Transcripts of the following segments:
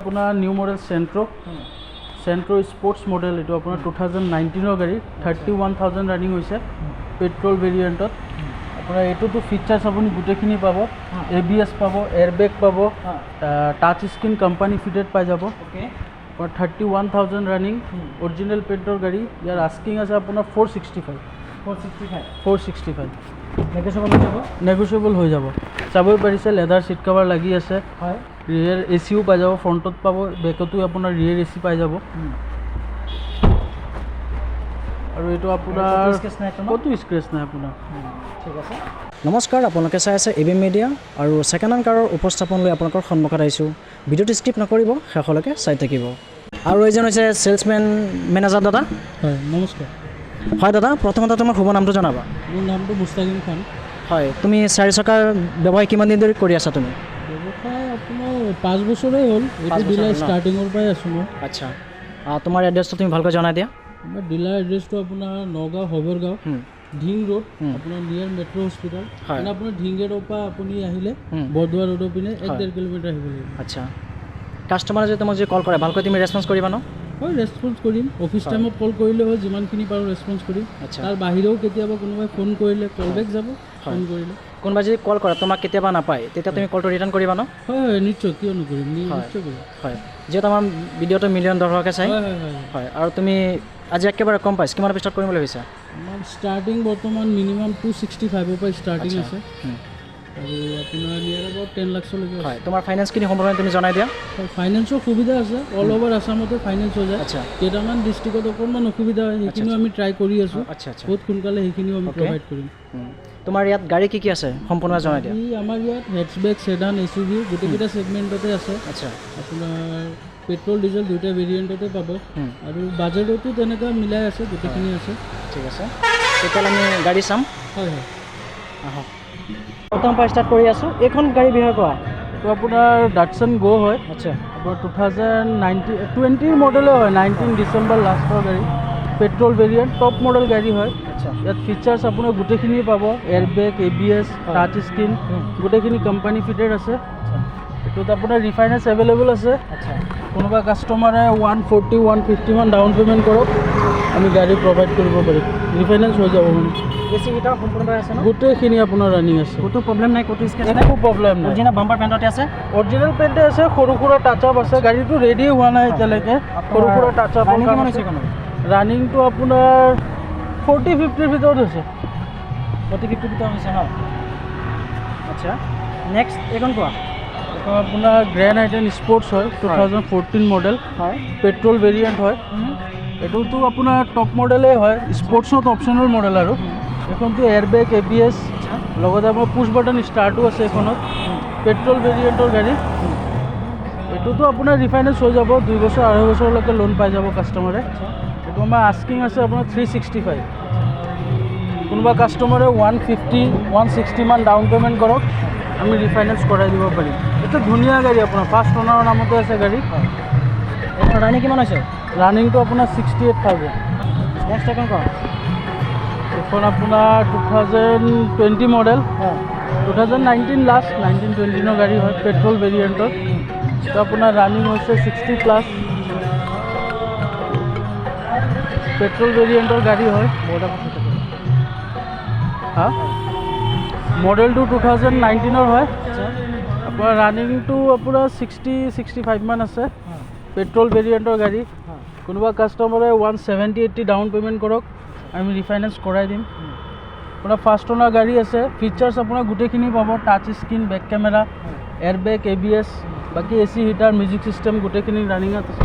अपना new model सेंट्रो sports model ये अपना 2019 गाड़ी 31,000 रानिंग होइसे पेट्रोल वेरिएंट अपना ये तो फीचर्स अपनी गोटेखिनि पाब ABS पाब एयरबैग पाब टच स्क्रीन कंपनी फिटेड पाई जाब 31,000 रानिंग ओरिजिनल पेट्रोल गाड़ी यार आस्किंग আছে अपना 465 नेगोशिएबल हो যাব চাবই পাৰিছে লেদাৰ সিট কভাৰ লাগি আছে হয় ৰিয়েৰ এচিও পাই যাব ফ্ৰণ্টত পাব বেকতো আপোনাৰ ৰিয়েৰ এচি পাই যাব আৰু এটো আপোনাৰ কত স্ক্ৰেচ নাই আপোনাৰ ঠিক আছে নমস্কাৰ আপোনালোকে চাই আছে এবিএম মিডিয়া আৰু সেকেন্ড হ্যান্ড কাৰৰ উপস্থাপন লৈ আপোনালোকৰ সন্মুখত আহিছো ভিডিঅ'টো স্কিপ নকৰিব শেষলৈকে চাই থাকিব আৰু এইজন হৈছে সেলসম্যান মেনেজাৰ দাদা হয় নমস্কাৰ হয় দাদা প্ৰথমতে তোমাৰ শুভ নামটো জনাবা মোৰ নামটো মুস্তাকিম খান হয় তুমি চাৰি চকাৰ ব্যৱসায় কিমান দিন ধৰি কৰি আছা তুমি ব্যৱসায় আপোনাৰ 5 বছৰেই হ'ল এইটো ডিলাৰ ষ্টাৰ্টিঙৰ পৰাই আছো মই আচ্ছা তোমাৰ এড্ৰেছটো তুমি ভালকৈ জনাই দিয়া আমাৰ ডিলাৰ এড্ৰেছটো আপোনাৰ নগাঁও হবৰগাঁও ঢিং ৰোড আপোনাৰ নিয়াৰ মেট্ৰ' হস্পিটেল মানে আপোনাৰ ঢিং ৰোডৰ পৰা আপুনি আহিলে বৰদোৱা ৰোডৰ পিনে 1.5 কিলোমিটাৰ আহিব লাগিব আচ্ছা কাস্টমাৰে যে তোমাক যে কল কৰে ভালকৈ তুমি ৰেছপন্স কৰিবা ন হয় ৰেছপন্স কৰিম অফিচ টাইমত কল কৰিলে হয় যিমানখিনি পাৰোঁ ৰেছপন্স কৰিম তাৰ বাহিৰেও কেতিয়াবা কোনোবাই ফোন কৰিলে কল বেক যাব ফোন কৰিলে কোনোবাই যদি কল কৰে তোমাক কেতিয়াবা নাপায় তেতিয়া তুমি কলটো ৰিটাৰ্ণ কৰিবা ন হয় হয় নিশ্চয় কিয় নকৰিম নিশ্চয় কৰিম হয় যিহেতু আমাৰ ভিডিঅ'টো মিলিয়ন দৰ্শকে চাই হয় হয় হয় আৰু তুমি আজি একেবাৰে কম পাইছ কিমান পিছত কৰিম বুলি ভাবিছা আমাৰ ষ্টাৰ্টিং বৰ্তমান মিনিমাম 265ৰ পৰা ষ্টাৰ্টিং আছে আৰু আপোনাৰ নিয়াৰ এবাউট 10 লাখলৈকে হয় তোমাৰ ফাইনেন্সখিনি সম্পূৰ্ণ তুমি জনাই দিয়া ফাইনেন্সৰ সুবিধা আছে অল অভাৰ আছামতে ফাইনেন্স হৈ যায় আচ্ছা কেইটামান ডিষ্ট্ৰিক্টত অকণমান অসুবিধা হয় সেইখিনিও আমি ট্ৰাই কৰি আছোঁ আচ্ছা আচ্ছা বহুত সোনকালে সেইখিনিও আমি প্ৰভাইড কৰিম তোমাৰ ইয়াত গাড়ী কি আছে সম্পূৰ্ণ জনাই দিয়া আমাৰ ইয়াত হেটচবেক সেডান SUV গোটেইকেইটা ছেগমেণ্টতে আছে আচ্ছা আপোনাৰ পেট্ৰল ডিজেল দুইটা ভেৰিয়েণ্টতে পাব আৰু বাজেটতো তেনেকুৱা মিলাই আছে গোটেইখিনি আছে ঠিক আছে তেতিয়াহ'লে আমি গাড়ী চাম হয় হয় আহক প্ৰথম পৰা ষ্টাৰ্ট কৰি আছোঁ এইখন গাড়ী বিষয়ে কোৱা তো আপোনাৰ ডাটছন গো হয় আচ্ছা আপোনাৰ 2020 মডেলে হয় 19 ডিচেম্বৰ লাষ্টৰ গাড়ী পেট্ৰল ভেৰিয়েণ্ট টপ মডেল গাড়ী হয় আচ্ছা ইয়াত ফিচাৰ্ছ আপোনাৰ গোটেইখিনি পাব এয়াৰবেগ ABS টাচ স্ক্ৰীন গোটেইখিনি কোম্পানী ফিটেড আছে এইটোত আপোনাৰ ৰিফাইনেন্স এভেইলেবল আছে আচ্ছা কোনোবা কাষ্টমাৰে 140 150 মান ডাউন পে'মেণ্ট কৰক আমি গাড়ী প্ৰভাইড কৰিব পাৰিম ৰিফাইনেন্স হৈ যাব মানে এচি গিটাৰ সম্পূৰ্ণভাৱে আছে ন গোটেইখিনি আপোনাৰ ৰানিং আছে ক'তো প্ৰব্লেম নাই ক'তো স্কেচ নাই একো প্ৰব্লেম নাই অৰিজিনেল বাম্পাৰ পেণ্টতে আছে অৰিজিনেল পেণ্টে আছে সৰু সুৰা টাচ আপ আছে গাড়ীটো ৰেডি হোৱা নাই এতিয়ালৈকে সৰু সুৰা টাচ আপ কিমান হৈছে কোনো ৰানিংটো আপোনাৰ 40-50 ভিতৰত হৈছে 40-50 ভিতৰত হৈছে ন আচ্ছা নেক্সট এইখন কোৱা এইটো আপোনাৰ গ্ৰেণ্ড আইটেন স্পৰ্টছ হয় 2014 মডেল হয় পেট্ৰল ভেৰিয়েণ্ট হয় এইটোতো আপোনাৰ টপ মডেলেই হয় স্পৰ্টছত অপশ্যনেল মডেল আৰু এইখনটো এয়াৰবেগ ABS লগতে আপোনাৰ পুছ বাটন ষ্টাৰ্টো আছে এইখনত পেট্ৰল ভেৰিয়েণ্টৰ গাড়ী এইটোতো আপোনাৰ ৰিফাইনেন্স হৈ যাব 2 বছৰ 2.5 বছৰলৈকে লোন পাই যাব কাষ্টমাৰে এইটো আমাৰ আস্কিং আছে আপোনাৰ 365 কোনোবা কাষ্টমাৰে 150-160 মান ডাউন পে'মেণ্ট কৰক আমি ৰিফাইনেন্স কৰাই দিব পাৰিম এইটো ধুনীয়া গাড়ী আপোনাৰ ফাৰ্ষ্ট অনাৰৰ নামতে আছে গাড়ী ৰানিং কিমান হৈছে ৰানিংটো আপোনাৰ 68,000 নেক্সট এখন কোৱা এখন আপোনাৰ 2020 মডেল 2019 লাষ্ট 19-20 গাড়ী হয় পেট্ৰল ভেৰিয়েণ্টৰ এইটো আপোনাৰ ৰানিং হৈছে 60+ পেট্ৰল ভেৰিয়েণ্টৰ গাড়ী হয় হা মডেলটো 2019 হয় আপোনাৰ ৰানিংটো আপোনাৰ 60-65 মান আছে পেট্ৰল ভেৰিয়েণ্টৰ গাড়ী কোনোবা কাষ্টমাৰে 170-80 ডাউন পে'মেণ্ট কৰক আমি ৰিফাইনেন্স কৰাই দিম আপোনাৰ ফাৰ্ষ্ট অনাৰ গাড়ী আছে ফিচাৰ্ছ আপোনাৰ গোটেইখিনি পাব touch screen back camera airbag ABS বাকী AC হিটাৰ মিউজিক চিষ্টেম গোটেইখিনি ৰানিঙত আছে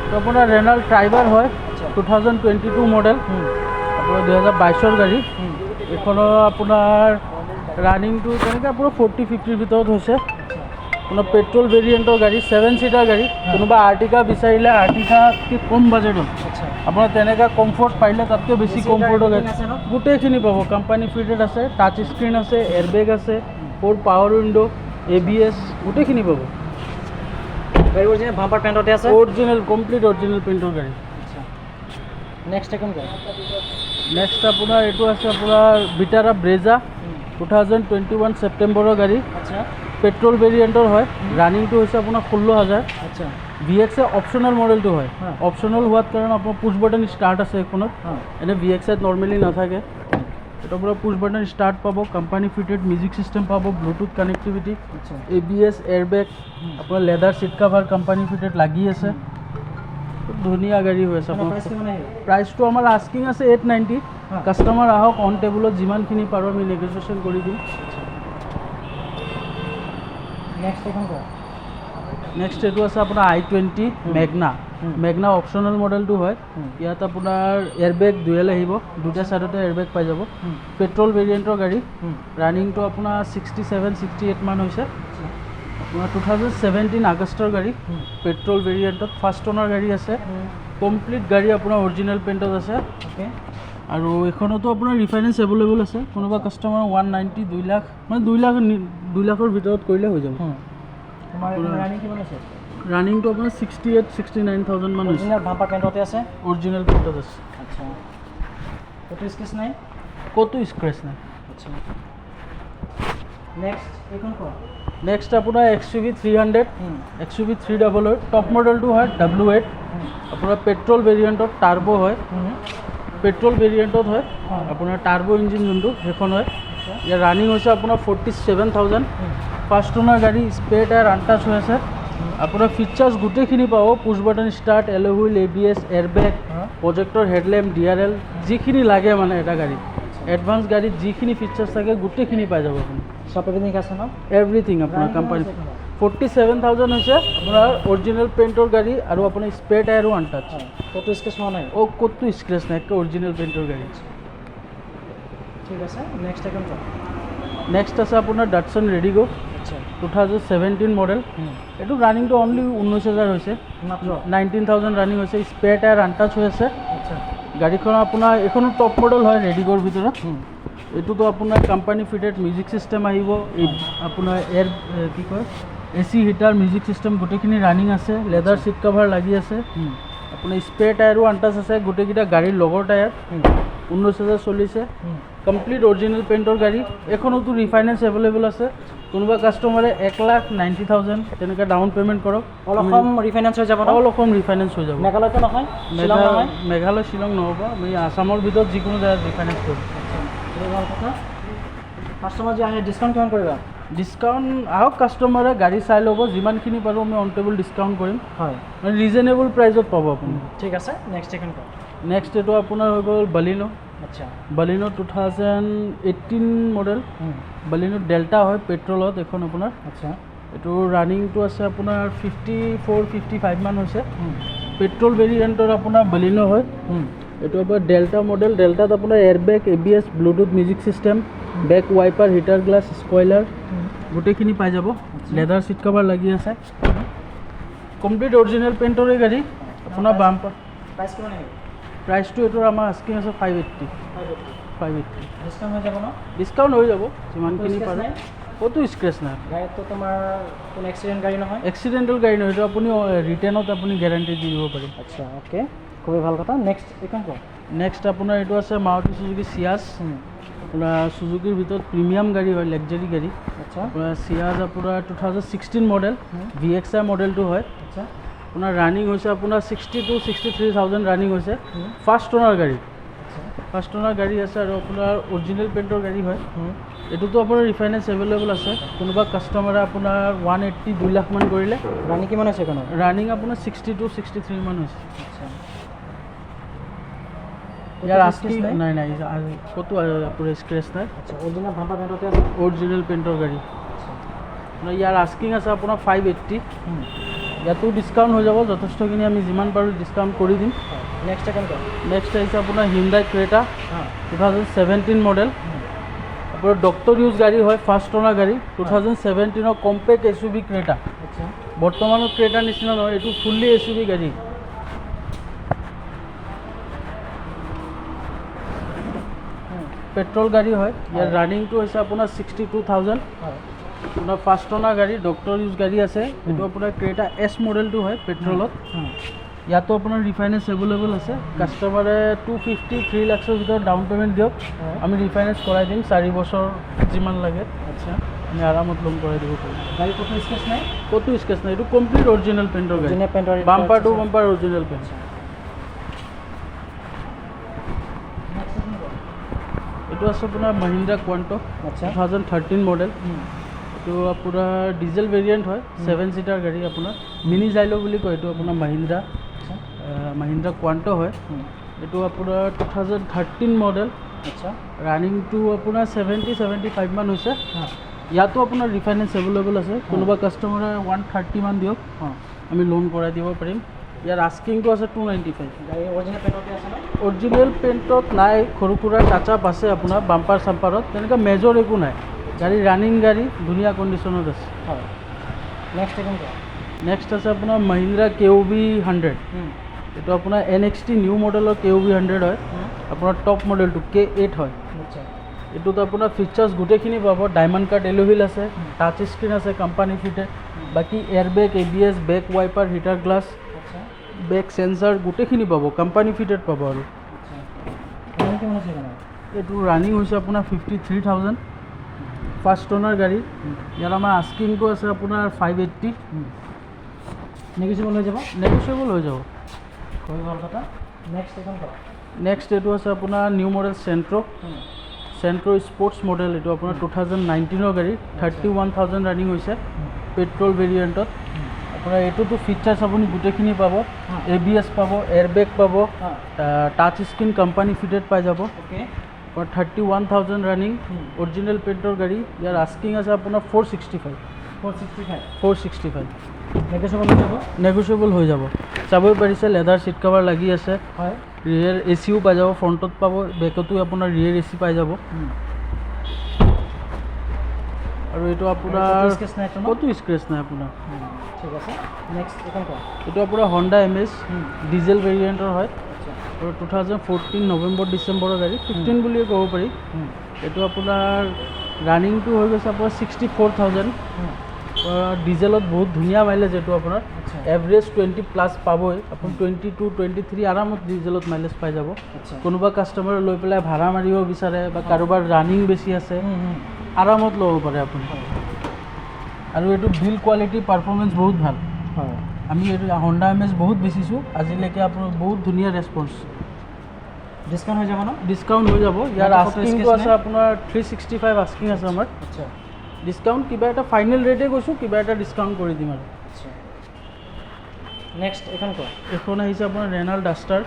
তো আপোনাৰ ৰেনাল্ট ট্ৰাইবাৰ হয় 2022 মডেল আপোনাৰ 2022ৰ গাড়ী এইখনৰ আপোনাৰ ৰানিংটো তেনেকৈ আপোনাৰ 40-50 ভিতৰত হৈছে আপোনাৰ পেট্ৰল ভেৰিয়েণ্টৰ গাড়ী 7 ছিটাৰ গাড়ী কোনোবা আৰ্টিকা বিচাৰিলে আৰ্টিকাতকৈ কম বাজেটত আপোনাৰ তেনেকুৱা কমফৰ্ট পাৰিলে তাতকৈ বেছি কমফৰ্টৰ গাড়ী গোটেইখিনি পাব কোম্পানী ফিটেড আছে টাচ স্ক্ৰীন আছে এয়াৰবেগ আছে 4 পাৱাৰ উইণ্ডো ABS গোটেইখিনি পাব গাড়ী অৰিজিনেল বাম্পাৰ পেণ্টতে আছে অৰিজিনেল কমপ্লিট অৰিজিনেল পেণ্টৰ গাড়ী নেক্সট এখন কোৱা নেক্সট আপোনাৰ এইটো আছে আপোনাৰ ভিটাৰা ব্ৰেজা 2021 ছেপ্টেম্বৰৰ গাড়ী, আচ্ছা পেট্ৰল ভেৰিয়েণ্টৰ হয়। ৰানিংটো হৈছে আপোনাৰ 16,000। আচ্ছা VX অপশ্যনেল মডেলটো হয়। হয়। অপশ্যনেল হোৱাৰ কাৰণে আপোনাৰ পুছ বাটন ষ্টাৰ্ট আছে এইখনত। হয় এনে VX নৰ্মেলি নাথাকে। এটা পৰা পুছ বাটন ষ্টাৰ্ট পাব, কোম্পানী ফিটেড মিউজিক চিষ্টেম পাব, ব্লুটুথ কানেক্টিভিটি, আচ্ছা ABS, এয়াৰবেগ, আপোনাৰ leather seat cover company fitted লাগি আছে। খুব ধুনীয়া গাড়ী হৈ আছে আপোনাৰ। প্ৰাইচ কিমান আহিব? প্ৰাইচটো আমাৰ আস্কিং আছে 890। হয়। কাষ্টমাৰ আহক, অন টেবুলত যিমানখিনি পাৰোঁ আমি নেগচিয়েশ্যন কৰি দিম। নেক্সট এখন কোৱা। নেক্সট এইটো আছে আপোনাৰ I20 মেগনা। মেগনা অপশ্যনেল মডেলটো হয়। ইয়াত আপোনাৰ এয়াৰবেগ ডুৱেল আহিব, দুটা ছাইডতে এয়াৰবেগ পাই যাব। পেট্ৰল ভেৰিয়েণ্টৰ গাড়ী। ৰানিংটো আপোনাৰ 67-68 মান হৈছে। আপোনাৰ 2017 আগষ্টৰ গাড়ী, পেট্ৰল ভেৰিয়েণ্টত ফাৰ্ষ্ট অনাৰ গাড়ী আছে। কমপ্লিট গাড়ী আপোনাৰ অৰিজিনেল পেইণ্টত আছে। অ'কে আৰু এইখনতো আপোনাৰ ৰিফাইনেন্স এভেইলেবল আছে। কোনোবা কাষ্টমাৰ 190, 2 লাখ মানে 2 লাখৰ ভিতৰত কৰিলে হৈ যাব। তোমাৰ ৰানিং কিমান আছে? ৰানিংটো আপোনাৰ 68-69,000 মান হৈছে। অৰিজিনেল ভাম্পাৰ পেইণ্টতে আছে। অৰিজিনেল পেইণ্টত আছে। আচ্ছা ক'তো স্কেচ নাই? ক'তো স্ক্ৰেচ নাই। আচ্ছা নেক্সট এইখন কোৱা। নেক্সট আপোনাৰ XUV 300, XUV 300 টপ মডেলটো হয় W8। আপোনাৰ পেট্ৰল ভেৰিয়েণ্টত টাৰ্বো হয়। পেট্ৰল ভেৰিয়েণ্টত হয়। আপোনাৰ টাৰ্বো ইঞ্জিন যোনটো সেইখন হয়। ইয়াৰ ৰানিং হৈছে আপোনাৰ 47,000। ফাৰ্ষ্ট অনাৰ গাড়ী, স্পেৰ টায়াৰ আনটাচ হৈ আছে। আপোনাৰ ফিচাৰ্ছ গোটেইখিনি পাব, push button start, alloy wheel, ABS, airbag, projector headlamp, DRL, যিখিনি লাগে মানে এটা গাড়ী। এডভান্স গাড়ীত যিখিনি ফিচাৰ্ছ থাকে গোটেইখিনি পাই যাব আপুনি। চব এভৰিথিং আছে ন? এভৰিথিং আপোনাৰ কোম্পানী। 47,000 হৈছে আপোনাৰ অৰিজিনেল পেইণ্টৰ গাড়ী আৰু আপোনাৰ স্পেৰ টায়াৰো আনটাচ। ক'তো স্কেচ হোৱা নাই? ক'তো স্ক্ৰেচ নাই, একে অৰিজিনেল পেইণ্টৰ গাড়ী। ঠিক আছে নেক্সট এখন কোৱা। নেক্সট আছে আপোনাৰ ডাটছন ৰেডিগো, আচ্ছা 2017 মডেল। এইটো ৰানিংটো অনলি 19,000 হৈছে। মাত্ৰ 19,000 ৰানিং হৈছে। স্পেৰ টায়াৰ আনটাচ হৈ আছে। আচ্ছা গাড়ীখন আপোনাৰ এইখনো টপ মডেল হয় ৰেডিগোৰ ভিতৰত। এইটোতো আপোনাৰ কোম্পানী ফিটেড মিউজিক চিষ্টেম আহিব। এই আপোনাৰ কি কয় AC হিটাৰ, মিউজিক চিষ্টেম গোটেইখিনি ৰানিং আছে। লেডাৰ চিট কাভাৰ লাগি আছে। আপোনাৰ স্পেৰ টায়াৰো আনটাচ আছে। গোটেইকেইটা গাড়ীৰ লগৰ টায়াৰ। 19,000 চলিছে। কমপ্লিট অৰিজিনেল পেইণ্টৰ গাড়ী। এইখনতো ৰিফাইনেন্স এভেইলেবল আছে। কোনোবা কাষ্টমাৰে 1,90,000 তেনেকৈ ডাউন পে'মেণ্ট কৰক। অল অসম ৰিফাইনেন্স হৈ যাব ন? অল অসম ৰিফাইনেন্স হৈ যাব। মেঘালয়তো নহয়? শ্বিলং নহয়? মেঘালয়, শ্বিলং নহ'ব। আমি আছামৰ ভিতৰত যিকোনো জেগাত ৰিফাইনেন্স কৰিম। ভাল কথা। কাষ্টমাৰ যে আহে ডিছকাউণ্ট কিমান কৰিবা? ডিছকাউণ্ট আহক, কাষ্টমাৰে গাড়ী চাই ল'ব, যিমানখিনি পাৰোঁ আমি অন টেবল ডিছকাউণ্ট কৰিম। হয় মানে ৰিজনেবল প্ৰাইজত পাব আপুনি। ঠিক আছে নেক্সট এখন কোৱা। নেক্সট এইটো আপোনাৰ হৈ গ'ল বালিনো। আচ্ছা বালিনো 2018 মডেল। বালিনো ডেল্টা হয় পেট্ৰলত এইখন আপোনাৰ। আচ্ছা এইটো ৰানিংটো আছে আপোনাৰ 54-55 মান হৈছে। পেট্ৰল ভেৰিয়েণ্টৰ আপোনাৰ বালিনো হয়। এইটো আপোনাৰ ডেল্টা মডেল। ডেল্টাত আপোনাৰ airbag, ABS, Bluetooth music system, back wiper, heater glass, spoiler গোটেইখিনি পাই যাব। লেডাৰ চিট কাভাৰ লাগি আছে। কমপ্লিট অৰিজিনেল পেইণ্টৰে গাড়ী। আপোনাৰ বাম্পাৰ প্ৰাইচ কিমান আহিব? প্ৰাইচটো এইটোৰ আমাৰ আস্কিং আছে 580। 580 ডিছকাউণ্ট হৈ যাব ন? ডিছকাউণ্ট হৈ যাব যিমানখিনি স্ক্ৰেচ পাৰে। নাই? ক'তো স্ক্ৰেচ নাই। গাড়ীটো তোমাৰ কোনো এক্সিডেণ্ট গাড়ী নহয়? এক্সিডেণ্টেল গাড়ী নহয়, এইটো আপুনি ৰিটাৰ্ণত আপুনি গেৰাণ্টি দি দিব পাৰিম। আচ্ছা অ'কে খুবেই ভাল কথা। নেক্সট এইখন কোৱা। নেক্সট আপোনাৰ এইটো আছে মাৰুতি চুজুকি চিয়াজ। আপোনাৰ চুজুকিৰ ভিতৰত প্ৰিমিয়াম গাড়ী হয়, লাক্সাৰী গাড়ী। আচ্ছা আপোনাৰ চিয়াজ আপোনাৰ 2016 মডেল। VXI মডেলটো হয়। আচ্ছা আপোনাৰ ৰানিং হৈছে আপোনাৰ 62-63,000 ৰানিং হৈছে। ফাৰ্ষ্ট অনাৰ গাড়ী। ফাৰ্ষ্ট অনাৰ গাড়ী আছে আৰু আপোনাৰ অৰিজিনেল পেইণ্টৰ গাড়ী হয়। এইটোতো আপোনাৰ ৰিফাইনেন্স এভেইলেবল আছে। কোনোবা কাষ্টমাৰে আপোনাৰ 180-2 লাখ মান কৰিলে। ৰানিং কিমান আছে এইখনৰ? ৰানিং আপোনাৰ 62-63 মান হৈছে। আচ্ছা ইয়াৰ আস্কিং নাই নাই ক'তো আপোনাৰ স্ক্ৰেচ নাই। আচ্ছা অৰিজিনেল ভাম্পাৰ পেইণ্টতে আছে। অৰিজিনেল পেইণ্টৰ গাড়ী। আপোনাৰ ইয়াৰ আস্কিং আছে আপোনাৰ 580। ইয়াতো ডিছকাউণ্ট হৈ যাব যথেষ্টখিনি। আমি যিমান পাৰোঁ ডিছকাউণ্ট কৰি দিম। নেক্সট এখন কোৱা। নেক্সট আহিছে আপোনাৰ হিউণ্ডাই ক্ৰেটা 2017 মডেল। আপোনাৰ ডক্টৰ ইউজ গাড়ী হয়, ফাৰ্ষ্ট অনাৰ গাড়ী। 2017 কম্পেক্ট SUV ক্ৰেটা। আচ্ছা বৰ্তমানৰ ক্ৰেটাৰ নিচিনা নহয়, এইটো ফুল্লি SUV গাড়ী। পেট্ৰল গাড়ী হয়। ইয়াৰ ৰানিংটো হৈছে আপোনাৰ 62,000। আপোনাৰ ফাৰ্ষ্ট অনাৰ গাড়ী, ডক্টৰ ইউজ গাড়ী আছে। এইটো আপোনাৰ ক্ৰেটা S মডেলটো হয় পেট্ৰলত। ইয়াতো আপোনাৰ ৰিফাইনেন্স এভেইলেবল আছে কাষ্টমাৰে 250-3 লাখৰ ভিতৰত ডাউন পে'মেণ্ট দিয়ক আমি ৰিফাইনেন্স কৰাই দিম 4 বছৰ যিমান লাগে আচ্ছা আমি আৰামত লোন কৰাই দিব পাৰিম গাড়ী ক'তো স্কেচ নাই ক'তো স্কেচ নাই এইটো কমপ্লিট অৰিজিনেল পেইণ্টৰ গাড়ী অৰিজিনেল পেইণ্টৰ bumper to bumper original paint এইটো আছে আপোনাৰ মহিন্দ্ৰা কোৱাণ্টো আচ্ছা 2013 মডেল এইটো আপোনাৰ ডিজেল ভেৰিয়েণ্ট হয় 7 সিটাৰ গাড়ী আপোনাৰ মিনি জাইলো বুলি কয় এইটো আপোনাৰ মহিন্দ্ৰা কোৱাণ্টো হয় এইটো আপোনাৰ 2013 মডেল আচ্ছা ৰানিংটো আপোনাৰ 70-75 মান হৈছে ইয়াতো আপোনাৰ ৰিফাইনেন্স এভেইলেবল আছে কোনোবা কাষ্টমাৰে 130 মান দিয়ক আমি লোন কৰাই দিব পাৰিম ইয়াৰ আস্কিংটো আছে 295 গাড়ী অৰিজিনেল পেইণ্টতে আছে ন অৰিজিনেল পেইণ্টত নাই সৰু সুৰা টাচ আপ আছে আপোনাৰ বাম্পাৰ চাম্পাৰত তেনেকুৱা মেজৰ একো নাই গাড়ী ৰানিং গাড়ী ধুনীয়া কণ্ডিশ্যনত আছে হয় নেক্সট এখন কোৱা নেক্সট আছে আপোনাৰ মহিন্দ্ৰা KOV 100 এইটো আপোনাৰ NXT নিউ মডেলৰ KOV 100 হয় আপোনাৰ টপ মডেলটো K8 হয় আচ্ছা এইটোত আপোনাৰ ফিচাৰ্ছ গোটেইখিনি পাব ডায়মণ্ড কাট এলোহিল আছে টাচ স্ক্ৰীণ আছে কোম্পানী ফিটেড বাকী airbag ABS back wiper heater glass আচ্ছা বেক সেন্সাৰ গোটেইখিনি পাব কোম্পানী ফিটেড পাব আৰু আচ্ছা কিমান কিমান আছে কেনে এইটো ৰানিং হৈছে আপোনাৰ 53,000 ফাৰ্ষ্ট অনাৰ গাড়ী ইয়াৰ আমাৰ আস্কিংটো আছে আপোনাৰ 580 নেগোচিয়েবল হৈ যাব নেগোচিয়েবল হৈ যাব হৈ গ'ল কথা নেক্সট এখন কোৱা নেক্সট এইটো আছে আপোনাৰ new model Santro sports model এইটো আপোনাৰ 2019ৰ গাড়ী 31,000 ৰানিং হৈছে পেট্ৰল ভেৰিয়েণ্টত আপোনাৰ এইটোতো ফিচাৰ্ছ আপুনি গোটেইখিনি পাব ABS পাব এয়াৰবেগ পাব টাচ স্ক্ৰীণ কোম্পানী ফিটেড পাই যাব অ'কে আপোনাৰ 31,000 ৰানিং অৰিজিনেল পেইণ্টৰ গাড়ী ইয়াৰ আস্কিং আছে আপোনাৰ 465 নেগোচিয়েবল হৈ যাব নেগোচিয়েবল হৈ যাব চাবই পাৰিছে লেডাৰ চিট কভাৰ লাগি আছে হয় ৰিয়েৰ ACও পাই যাব ফ্ৰণ্টত পাব বেকতো আপোনাৰ ৰিয়েৰ AC পাই যাব আৰু এইটো আপোনাৰ স্কেচ নাই ক'তো স্ক্ৰেচ নাই আপোনাৰ ঠিক আছে নেক্সট এখন কোৱা এইটো আপোনাৰ হণ্ডা MS ডিজেল ভেৰিয়েণ্টৰ হয় আচ্ছা আৰু 2014 নৱেম্বৰ ডিচেম্বৰৰ গাড়ী 15 বুলিয়ে ক'ব পাৰি এইটো আপোনাৰ ৰানিংটো হৈ গৈছে আপোনাৰ 64,000 ডিজেলত বহুত ধুনীয়া মাইলেজ এইটো আপোনাৰ আচ্ছা এভাৰেজ 20+ পাবই আপুনি 22-23 আৰামত ডিজেলত মাইলেজ পাই যাব আচ্ছা কোনোবা কাষ্টমাৰে লৈ পেলাই ভাড়া মাৰিব বিচাৰে বা কাৰোবাৰ ৰানিং বেছি আছে আৰামত ল'ব পাৰে আপুনি আৰু এইটো বিল্ড কোৱালিটি পাৰফৰ্মেঞ্চ বহুত ভাল হয় আমি এইটো হণ্ডা MS বহুত বেচিছোঁ আজিলৈকে আপোনাৰ বহুত ধুনীয়া ৰেছপন্স ডিছকাউণ্ট হৈ যাব ন ডিছকাউণ্ট হৈ যাব ইয়াৰ ইয়াতে আস্কিংটো photo আছে আপোনাৰ 365 আস্কিং আছে আমাৰ আচ্ছা ডিছকাউণ্ট কিবা এটা ফাইনেল ৰেটে কৈছোঁ কিবা এটা ডিছকাউণ্ট কৰি দিম আৰু আচ্ছা নেক্সট এখন কোৱা এখন আহিছে আপোনাৰ ৰেনাল্ট ডাষ্টাৰ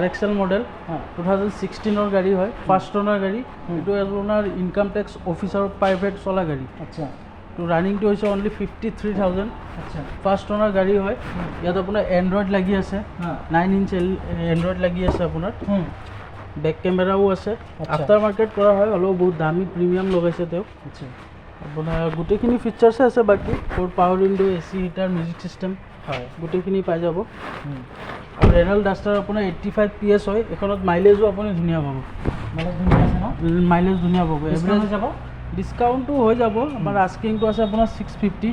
RXL মডেল হয় 2016ৰ গাড়ী হয় ফাৰ্ষ্ট অনাৰ গাড়ী এইটো আপোনাৰ ইনকাম টেক্স অফিচাৰত প্ৰাইভেট চলা গাড়ী আচ্ছা তো ৰানিংটো হৈছে অনলি 53,000 আচ্ছা ফাৰ্ষ্ট অনাৰ গাড়ী হয় ইয়াত আপোনাৰ এণ্ড্ৰইড লাগি আছে 9 ইঞ্চ এণ্ড্ৰইড লাগি আছে আপোনাৰ বেক কেমেৰাও আছে আফটাৰ মাৰ্কেট কৰা হয় অলপ বহুত দামী প্ৰিমিয়াম লগাইছে তেওঁ আচ্ছা আপোনাৰ গোটেইখিনি ফিচাৰ্ছে আছে বাকী power window AC heater music system হয় গোটেইখিনি পাই যাব আৰু ৰেনাল্ট ডাষ্টাৰ আপোনাৰ 85 PS হয় এখনত মাইলেজো আপুনি ধুনীয়া পাব মাইলেজ ধুনীয়া আছে ন মাইলেজ ধুনীয়া পাব ডিছকাউণ্ট হৈ এভাৰেজ যাব ডিছকাউণ্টটো হৈ যাব আমাৰ আস্কিংটো আছে আপোনাৰ 650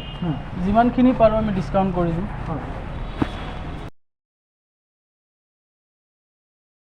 যিমানখিনি পাৰোঁ আমি ডিছকাউণ্ট কৰি দিম হয়